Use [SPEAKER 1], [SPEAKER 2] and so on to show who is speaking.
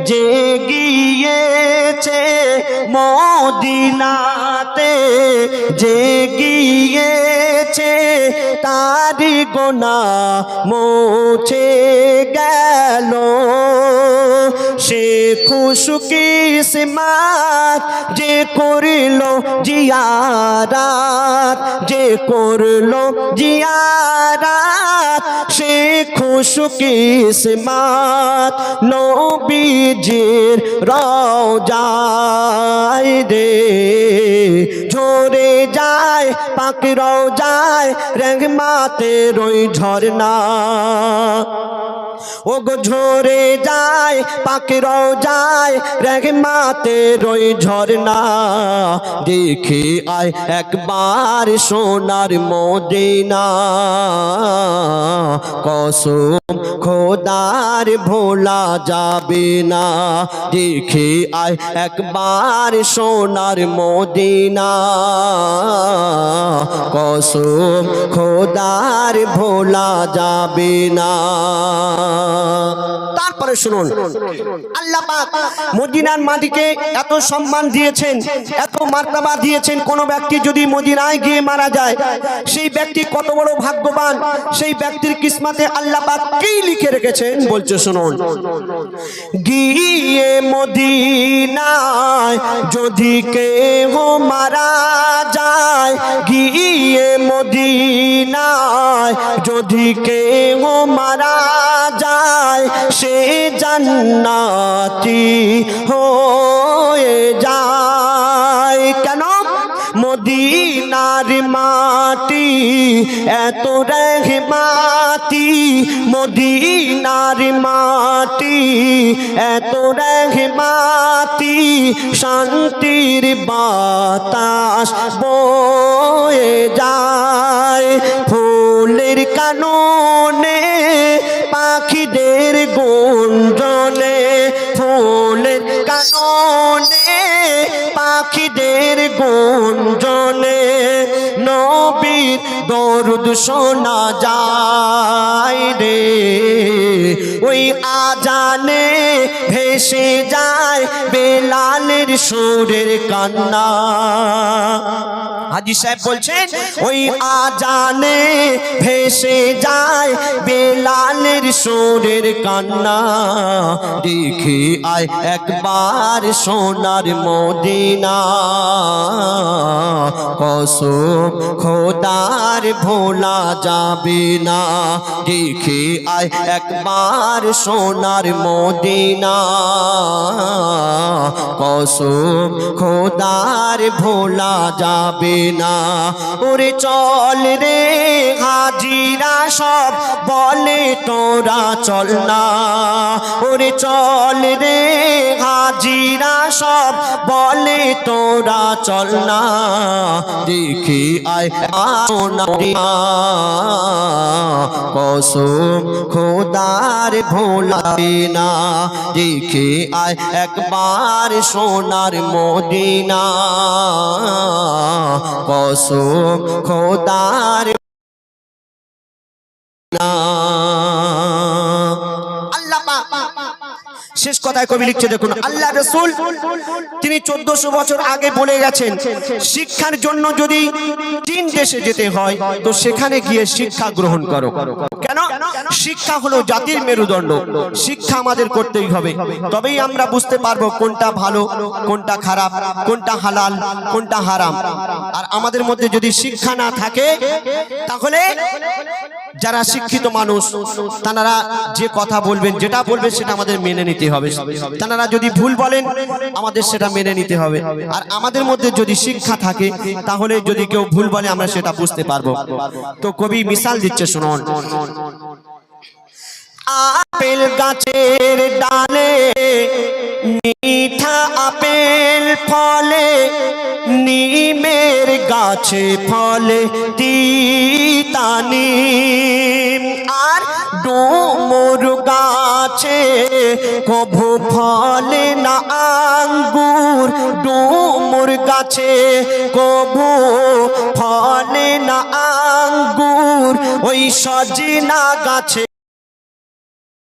[SPEAKER 1] যে গিয়েছে মদিনাতে, যে গিয়েছে তারি গুনাহ মুছে গেল। সে খুশকিসমত যে করলো জিয়ারাত, যে করলো জিয়ারাত, সে খুশকিসমত নবীজির রওজায় রে ঝরে যায় পাক রওজায় রহমতের ওই ঝরনা। ও গো ঝরে যায় পাক রওজায় রহমতের ওই ঝরনা। দেখে আয় একবার সোনার মদিনা, কসম খোদার ভোলা যাবে না। দেখে আয় একবার সোনার মদিনা, কসম খোদার ভোলা যাবে না। তারপরে শুনুন, আল্লাহ পাক মদিনার মাটিকে এত সম্মান দিয়েছেন, এত মার্তবা দিয়েছেন। কোন ব্যক্তি যদি মদিনায় গিয়ে মারা যায়, সেই ব্যক্তি কত বড় ভাগ্যবান। সেই ব্যক্তির কিসমতে আল্লাহ পাক কি লিখে রেখেছেন বলছে শুনুন। গিয়ে মদিনায় যদি কেউ মারা যায়, গিয়ে মদিনায় যদি কেউ মারা যায়, সে জান্নাতি হয়ে যায়। কেন? মদিনার মাটি এত রহমতি, মদিনার মাটি এত রহমতি, শান্তির বাতাস বয়ে যায়। ফুলের কাননে পাখিদের গুঞ্জনে, ফুলের কাননে পাখিদের গুঞ্জনে নবীর দরুদ শোনা যায় রে। ওই আজানে ভেসে যায় বেলালের সুরের কান্না। হাজী সাহেব বলছেন ওই আজানে ভেসে যায় বেলালের সুরের কান্না। দেখে আয় একবার সোনার মদিনা, কসম খোদার ভোলা যাবে না। দেখে আয় একবার সোনার মদিনা, কসম খোদার ভোলা যাবে না। ওরে চল রে হাজিরা সব বলে তোরা চল না, ওরে চল রে হাজিরা সব বলে তোরা চল না। দেখে আয় মদিনা, কসম খোদার ভোলাবে না। দেখে আয় একবার সোনার মদিনা, কসম খোদার না। আল্লাহ পাক শেষ কথায় কবি লিখছে দেখুন, আল্লাহ রাসূল তিনি 1400 বছর আগে বলে গেছেন, শিক্ষার জন্য যদি চীন দেশে যেতে হয় তো সেখানে গিয়ে শিক্ষা গ্রহণ করো। কেন? শিক্ষা হলো জাতির মেরুদণ্ড। শিক্ষা আমাদের করতেই হবে, তবেই আমরা বুঝতে পারবো কোনটা ভালো, কোনটা খারাপ, কোনটা হালাল, কোনটা হারাম। আর আমাদের মধ্যে যদি শিক্ষা না থাকে, তাহলে যারা শিক্ষিত মানুষ তারা যে কথা বলবেন, যেটা বলবেন সেটা আমাদের মেনে নিতে হবে। তারা যদি ভুল বলেন আমাদের সেটা মেনে নিতে হবে। আর আমাদের মধ্যে যদি শিক্ষা থাকে তাহলে যদি কেউ ভুল বলে আমরা সেটা বুঝতে পারবো। তো কবি মিসাল দিচ্ছে শুনুন। আপেল গাছের ডালে মিঠা আপেল ফলে, নিমের গাছে ফলে তিতা নিম। আর ডুমুর গাছে কভু ফলে না আঙ্গুর, ডুমুর গাছে কভু ফলে না আঙ্গুর। ওই সজিনা গাছে